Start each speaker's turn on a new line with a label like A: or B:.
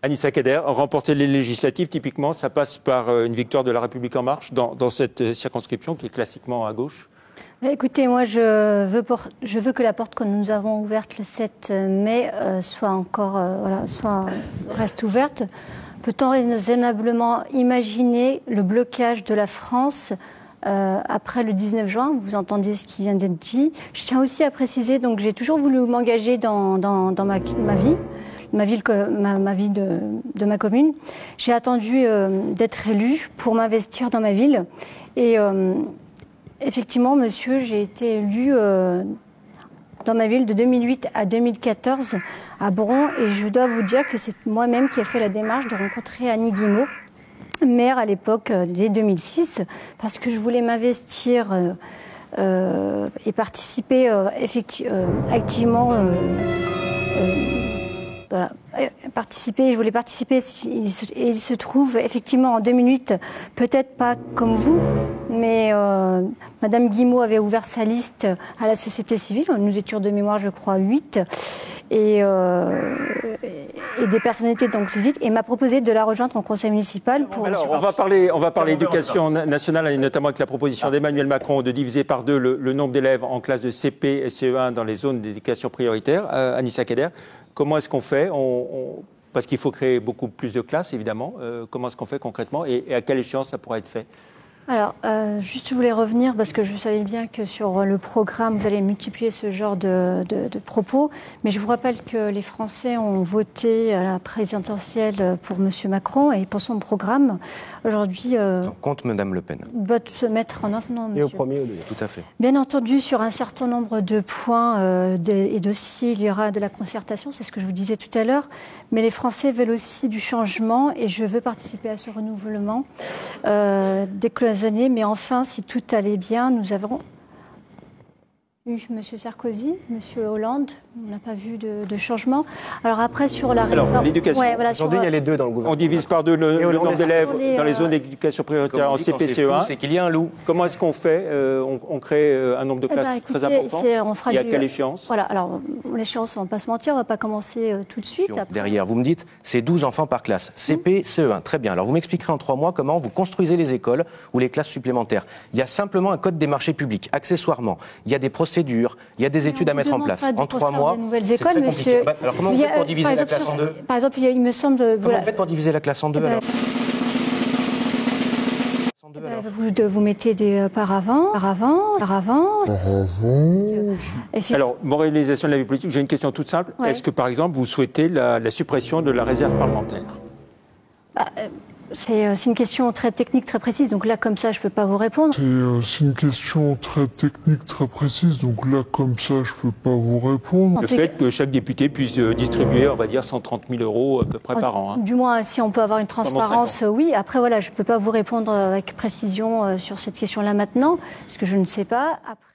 A: Anissa Kader, remporter les législatives, typiquement, ça passe par une victoire de La République En Marche dans cette circonscription qui est classiquement à gauche.
B: Écoutez, moi, je veux que la porte que nous avons ouverte le 7 mai reste ouverte. Peut-on raisonnablement imaginer le blocage de la France après le 19 juin? Vous entendez ce qui vient d'être dit. Je tiens aussi à préciser, donc j'ai toujours voulu m'engager dans ma vie. Ma vie de ma commune. J'ai attendu d'être élue pour m'investir dans ma ville. Et effectivement, monsieur, j'ai été élue dans ma ville de 2008 à 2014 à Bron. Et je dois vous dire que c'est moi-même qui ai fait la démarche de rencontrer Annie Guillemot, maire à l'époque, dès 2006, parce que je voulais m'investir et participer activement. Voilà. Je voulais participer, et il se trouve effectivement en 2008, peut-être pas comme vous, mais Madame Guillemot avait ouvert sa liste à la société civile, nous étions de mémoire je crois 8, et des personnalités donc civiques, et m'a proposé de la rejoindre en conseil municipal pour...
A: Alors on va parler éducation nationale, et notamment avec la proposition d'Emmanuel Macron de diviser par 2 le nombre d'élèves en classe de CP et CE1 dans les zones d'éducation prioritaire. Anissa Kader, comment est-ce qu'on fait parce qu'il faut créer beaucoup plus de classes, évidemment. Comment est-ce qu'on fait concrètement et à quelle échéance ça pourra être fait?
B: Alors, juste je voulais revenir parce que je savais bien que sur le programme, vous allez multiplier ce genre de propos. Mais je vous rappelle que les Français ont voté à la présidentielle pour M. Macron et pour son programme. Aujourd'hui...
C: contre Mme Le Pen.
B: Doit se mettre en œuvre, non, monsieur.
D: Et au premier ou deuxième.
C: Tout à fait.
B: Bien entendu, sur un certain nombre de points et dossiers, il y aura de la concertation, c'est ce que je vous disais tout à l'heure. Mais les Français veulent aussi du changement et je veux participer à ce renouvellement décloisonné. Mais enfin, si tout allait bien, nous avons eu M. Sarkozy, M. Hollande, on n'a pas vu de changement. Alors après, sur la réforme...
A: Alors, l'éducation.
B: Ouais, voilà,
D: Aujourd'hui, il y a les deux dans le gouvernement.
A: On divise par 2 le nombre d'élèves dans les zones d'éducation prioritaire en CP, CE1.
C: C'est qu'il y a un loup.
A: Comment est-ce qu'on fait? On crée un nombre de classes très important. Et à quelle échéance?
B: Voilà, alors l'échéance, on ne va pas se mentir, on ne va pas commencer tout de suite. Après.
C: Derrière, vous me dites, c'est 12 enfants par classe. CP, CE1, très bien. Alors vous m'expliquerez en 3 mois comment vous construisez les écoles ou les classes supplémentaires. Il y a simplement un code des marchés publics, accessoirement. Il y a des procédures, il y a des études à mettre en place. En 3 mois,
B: de nouvelles écoles, monsieur.
C: Alors comment vous faites pour diviser la classe en 2?
B: Par exemple, il me semble...
C: Comment vous faites pour diviser la classe en 2 alors?
B: Vous mettez des paravents.
A: Alors, moralisation de la vie politique, j'ai une question toute simple. Ouais. Est-ce que, par exemple, vous souhaitez la suppression de la réserve parlementaire?
B: C'est une question très technique, très précise. Donc là, comme ça, je ne peux pas vous répondre.
E: C'est une question très technique, très précise. Donc là, comme ça, je ne peux pas vous répondre.
A: Le fait que chaque député puisse distribuer, on va dire, 130 000 € à peu près par an. Hein.
B: Du moins, si on peut avoir une transparence, oui. Après, voilà, je ne peux pas vous répondre avec précision sur cette question-là maintenant, parce que je ne sais pas. Après...